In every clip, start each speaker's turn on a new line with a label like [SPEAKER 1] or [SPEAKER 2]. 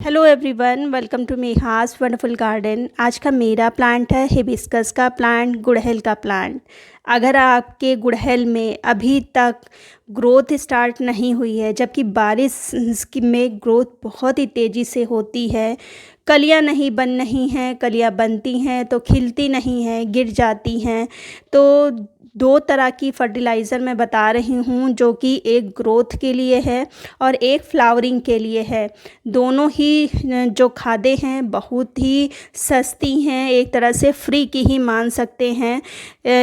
[SPEAKER 1] Hello everyone, welcome to मेहास wonderful garden. आज का मेरा प्लांट है हिबिस्कस का प्लांट, गुड़हल का प्लांट। अगर आपके गुड़हल में अभी तक ग्रोथ स्टार्ट नहीं हुई है, जबकि में ग्रोथ बहुत ही तेज़ी से होती है, कलियां नहीं बन रही हैं, कलियां बनती हैं तो खिलती नहीं हैं, गिर जाती हैं, तो दो तरह की फर्टिलाइज़र मैं बता रही हूँ, जो कि एक ग्रोथ के लिए है और एक फ्लावरिंग के लिए है। दोनों ही जो खादें हैं बहुत ही सस्ती हैं, एक तरह से फ्री की ही मान सकते हैं।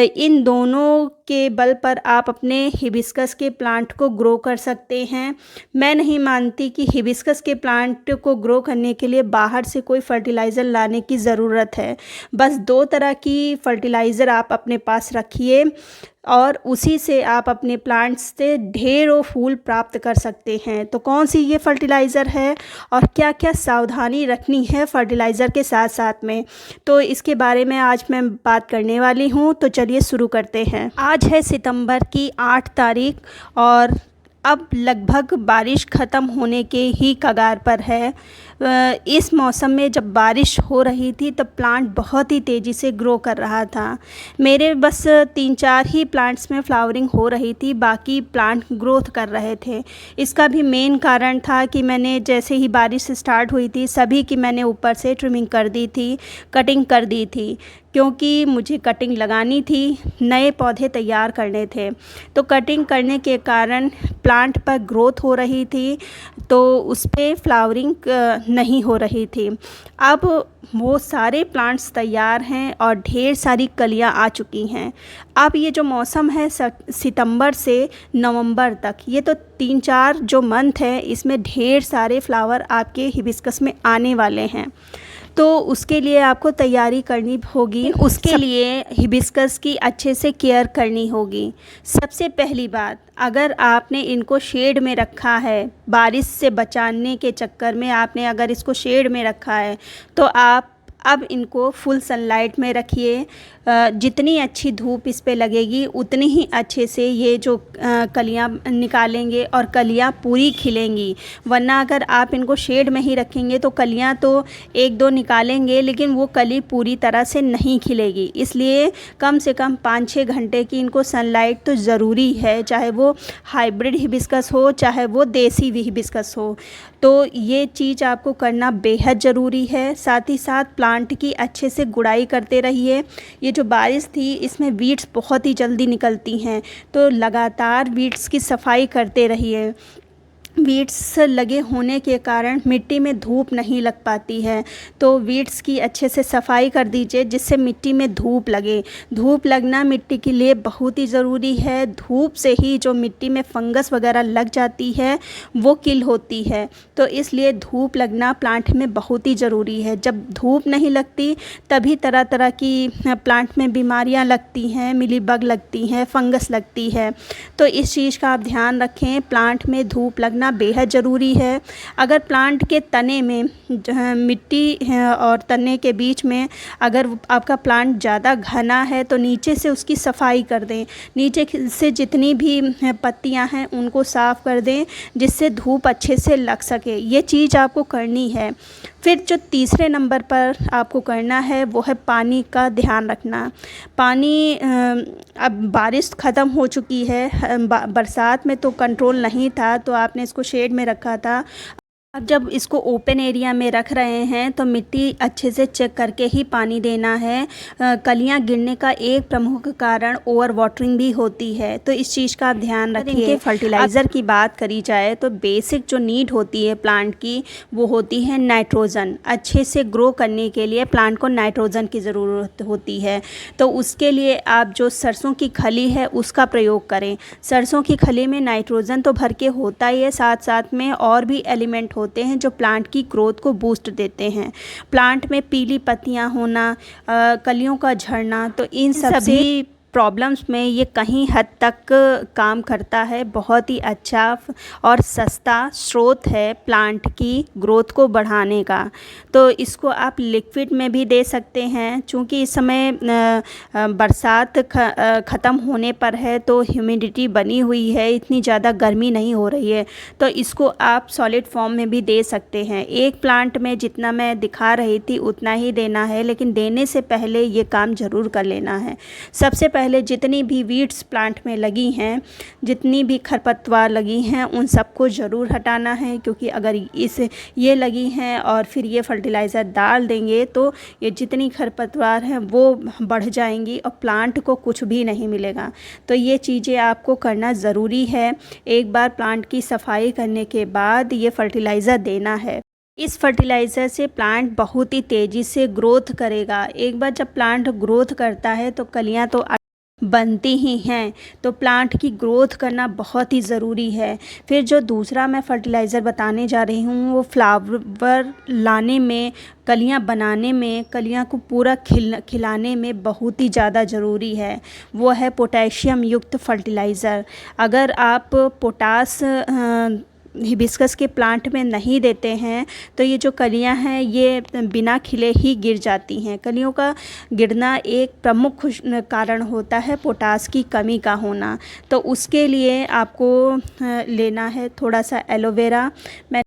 [SPEAKER 1] इन दोनों के बल पर आप अपने हिबिस्कस के प्लांट को ग्रो कर सकते हैं। मैं नहीं मानती कि हिबिस्कस के प्लांट को ग्रो करने के लिए बाहर से कोई फर्टिलाइज़र लाने की ज़रूरत है। बस दो तरह की फर्टिलाइज़र आप अपने पास रखिए और उसी से आप अपने प्लांट्स से ढेरों फूल प्राप्त कर सकते हैं। तो कौन सी ये फर्टिलाइज़र है और क्या क्या सावधानी रखनी है फर्टिलाइज़र के साथ साथ में, तो इसके बारे में आज मैं बात करने वाली हूँ। तो चलिए शुरू करते हैं। आज है सितंबर की 8 तारीख और अब लगभग बारिश ख़त्म होने के ही कगार पर है। इस मौसम में जब बारिश हो रही थी तब प्लांट बहुत ही तेज़ी से ग्रो कर रहा था। मेरे बस 3-4 ही प्लांट्स में फ्लावरिंग हो रही थी, बाकी प्लांट ग्रोथ कर रहे थे। इसका भी मेन कारण था कि मैंने जैसे ही बारिश स्टार्ट हुई थी सभी की मैंने ऊपर से ट्रिमिंग कर दी थी, कटिंग कर दी थी, क्योंकि मुझे कटिंग लगानी थी, नए पौधे तैयार करने थे। तो कटिंग करने के कारण प्लांट पर ग्रोथ हो रही थी, तो उस पर फ्लावरिंग नहीं हो रही थी। अब वो सारे प्लांट्स तैयार हैं और ढेर सारी कलियां आ चुकी हैं। अब ये जो मौसम है सितंबर से नवंबर तक, ये तो 3-4 जो मंथ है, इसमें ढेर सारे फ्लावर आपके हिबिस्कस में आने वाले हैं। तो उसके लिए आपको तैयारी करनी होगी, उसके लिए हिबिस्कस की अच्छे से केयर करनी होगी। सबसे पहली बात, अगर आपने इनको शेड में रखा है, बारिश से बचाने के चक्कर में आपने अगर इसको शेड में रखा है, तो आप अब इनको फुल सनलाइट में रखिए। जितनी अच्छी धूप इस पे लगेगी उतनी ही अच्छे से ये जो कलियां निकालेंगे और कलियां पूरी खिलेंगी। वरना अगर आप इनको शेड में ही रखेंगे तो कलियां तो 1-2 निकालेंगे, लेकिन वो कली पूरी तरह से नहीं खिलेगी। इसलिए कम से कम 5-6 घंटे की इनको सनलाइट तो ज़रूरी है, चाहे वो हाइब्रिड हिबिस्कस हो चाहे वो देसी भी हिबिस्कस हो। तो ये चीज़ आपको करना बेहद ज़रूरी है। साथ ही साथ प्लांट की अच्छे से गुड़ाई करते रहिए। ये जो बारिश थी इसमें वीड्स बहुत ही जल्दी निकलती हैं, तो लगातार वीड्स की सफाई करते रहिए। वीड्स लगे होने के कारण मिट्टी में धूप नहीं लग पाती है, तो वीड्स की अच्छे से सफाई कर दीजिए जिससे मिट्टी में धूप लगे। धूप लगना मिट्टी के लिए बहुत ही ज़रूरी है। धूप से ही जो मिट्टी में फंगस वगैरह लग जाती है वो किल होती है, तो इसलिए धूप लगना प्लांट में बहुत ही ज़रूरी है। जब धूप नहीं लगती तभी तरह तरह की प्लांट में बीमारियां लगती हैं, मिलीबग लगती हैं, फंगस लगती है। तो इस चीज़ का आप ध्यान रखें, प्लांट में धूप लगना बेहद ज़रूरी है। अगर प्लांट के तने में मिट्टी और तने के बीच में अगर आपका प्लांट ज़्यादा घना है तो नीचे से उसकी सफाई कर दें। नीचे से जितनी भी पत्तियां हैं उनको साफ़ कर दें जिससे धूप अच्छे से लग सके। ये चीज़ आपको करनी है। फिर जो तीसरे नंबर पर आपको करना है वो है पानी का ध्यान रखना। पानी अब बारिश ख़त्म हो चुकी है, बरसात में तो कंट्रोल नहीं था, तो आपने इसको शेड में रखा था। अब जब इसको ओपन एरिया में रख रहे हैं तो मिट्टी अच्छे से चेक करके ही पानी देना है। कलियां गिरने का एक प्रमुख कारण ओवर वाटरिंग भी होती है, तो इस चीज़ का आप ध्यान रखिए। इनके फर्टिलाइज़र की बात करी जाए तो बेसिक जो नीड होती है प्लांट की वो होती है नाइट्रोजन। अच्छे से ग्रो करने के लिए प्लांट को नाइट्रोजन की ज़रूरत होती है, तो उसके लिए आप जो सरसों की खली है उसका प्रयोग करें। सरसों की खली में नाइट्रोजन तो भर के होता ही है, साथ साथ में और भी एलिमेंट होते हैं जो प्लांट की ग्रोथ को बूस्ट देते हैं। प्लांट में पीली पत्तियां होना, कलियों का झड़ना, तो इन सभी प्रॉब्लम्स में ये कहीं हद तक काम करता है। बहुत ही अच्छा और सस्ता स्रोत है प्लांट की ग्रोथ को बढ़ाने का। तो इसको आप लिक्विड में भी दे सकते हैं, चूँकि इस समय बरसात ख़त्म होने पर है तो ह्यूमिडिटी बनी हुई है, इतनी ज़्यादा गर्मी नहीं हो रही है, तो इसको आप सॉलिड फॉर्म में भी दे सकते हैं। एक प्लांट में जितना मैं दिखा रही थी उतना ही देना है, लेकिन देने से पहले ये काम ज़रूर कर लेना है। सबसे पहले जितनी भी वीड्स प्लांट में लगी हैं, जितनी भी खरपतवार लगी हैं, उन सबको ज़रूर हटाना है, क्योंकि अगर ये लगी हैं और फिर ये फर्टिलाइज़र डाल देंगे तो ये जितनी खरपतवार हैं वो बढ़ जाएंगी और प्लांट को कुछ भी नहीं मिलेगा। तो ये चीज़ें आपको करना ज़रूरी है। एक बार प्लांट की सफाई करने के बाद ये फर्टिलाइज़र देना है। इस फर्टिलाइज़र से प्लांट बहुत ही तेज़ी से ग्रोथ करेगा। एक बार जब प्लांट ग्रोथ करता है तो कलियां तो बनती ही हैं, तो प्लांट की ग्रोथ करना बहुत ही ज़रूरी है। फिर जो दूसरा मैं फर्टिलाइज़र बताने जा रही हूँ वो फ्लावर लाने में, कलियां बनाने में, कलियां को पूरा खिलाने में बहुत ही ज़्यादा ज़रूरी है। वो है पोटेशियम युक्त फर्टिलाइज़र। अगर आप पोटास हिबिस्कस के प्लांट में नहीं देते हैं तो ये जो कलियां हैं ये बिना खिले ही गिर जाती हैं। कलियों का गिरना एक प्रमुख कारण होता है पोटास की कमी का होना। तो उसके लिए आपको लेना है थोड़ा सा एलोवेरा। मैं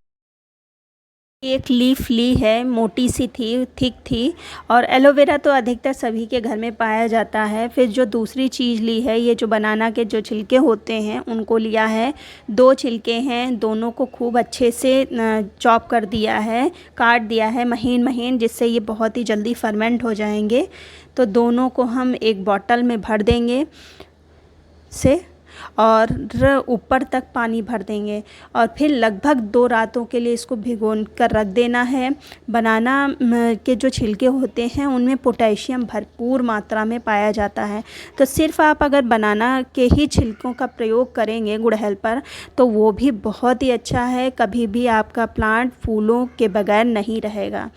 [SPEAKER 1] एक लीफ ली है, मोटी सी थी, थिक थी, और एलोवेरा तो अधिकतर सभी के घर में पाया जाता है। फिर जो दूसरी चीज़ ली है, ये जो बनाना के जो छिलके होते हैं उनको लिया है। 2 छिलके हैं, दोनों को खूब अच्छे से चॉप कर दिया है, काट दिया है महीन महीन, जिससे ये बहुत ही जल्दी फर्मेंट हो जाएंगे। तो दोनों को हम एक बॉटल में भर देंगे से और ऊपर तक पानी भर देंगे और फिर लगभग 2 रातों के लिए इसको भिगो कर रख देना है। बनाना के जो छिलके होते हैं उनमें पोटेशियम भरपूर मात्रा में पाया जाता है। तो सिर्फ आप अगर बनाना के ही छिलकों का प्रयोग करेंगे गुड़हल पर तो वो भी बहुत ही अच्छा है। कभी भी आपका प्लांट फूलों के बगैर नहीं रहेगा।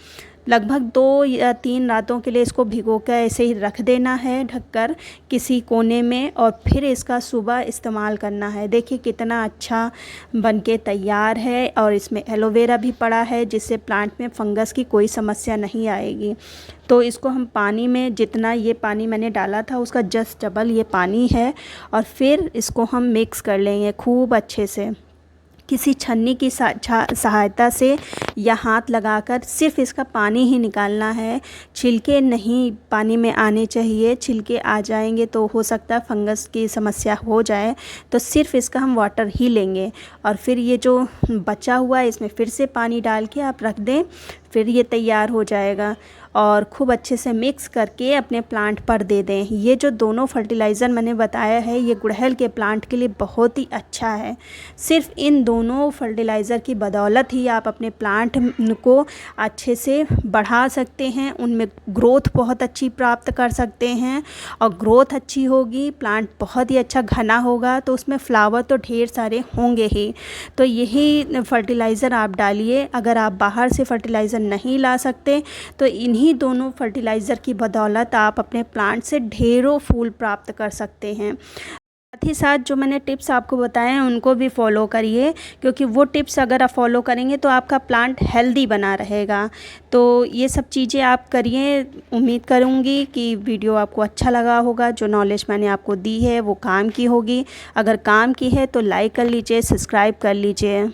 [SPEAKER 1] लगभग 2 या 3 रातों के लिए इसको भिगो कर ऐसे ही रख देना है ढककर किसी कोने में, और फिर इसका सुबह इस्तेमाल करना है। देखिए कितना अच्छा बनके तैयार है, और इसमें एलोवेरा भी पड़ा है जिससे प्लांट में फंगस की कोई समस्या नहीं आएगी। तो इसको हम पानी में, जितना ये पानी मैंने डाला था उसका जस्ट डबल ये पानी है, और फिर इसको हम मिक्स कर लेंगे खूब अच्छे से। किसी छन्नी की सहायता से या हाथ लगाकर सिर्फ इसका पानी ही निकालना है। छिलके नहीं पानी में आने चाहिए, छिलके आ जाएंगे तो हो सकता है फंगस की समस्या हो जाए। तो सिर्फ इसका हम वाटर ही लेंगे, और फिर ये जो बचा हुआ है इसमें फिर से पानी डाल के आप रख दें, फिर ये तैयार हो जाएगा। और खूब अच्छे से मिक्स करके अपने प्लांट पर दे दें। ये जो दोनों फर्टिलाइज़र मैंने बताया है ये गुड़हल के प्लांट के लिए बहुत ही अच्छा है। सिर्फ इन दोनों फर्टिलाइज़र की बदौलत ही आप अपने प्लांट को अच्छे से बढ़ा सकते हैं, उनमें ग्रोथ बहुत अच्छी प्राप्त कर सकते हैं, और ग्रोथ अच्छी होगी, प्लांट बहुत ही अच्छा घना होगा, तो उसमें फ्लावर तो ढेर सारे होंगे ही। तो यही फर्टिलाइज़र आप डालिए। अगर आप बाहर से फर्टिलाइज़र नहीं ला सकते तो इन्हीं दोनों फर्टिलाइज़र की बदौलत आप अपने प्लांट से ढेरों फूल प्राप्त कर सकते हैं। साथ ही साथ जो मैंने टिप्स आपको बताए हैं उनको भी फॉलो करिए, क्योंकि वो टिप्स अगर आप फॉलो करेंगे तो आपका प्लांट हेल्दी बना रहेगा। तो ये सब चीज़ें आप करिए। उम्मीद करूँगी कि वीडियो आपको अच्छा लगा होगा। जो नॉलेज मैंने आपको दी है वो काम की होगी। अगर काम की है तो लाइक कर लीजिए, सब्सक्राइब कर लीजिए।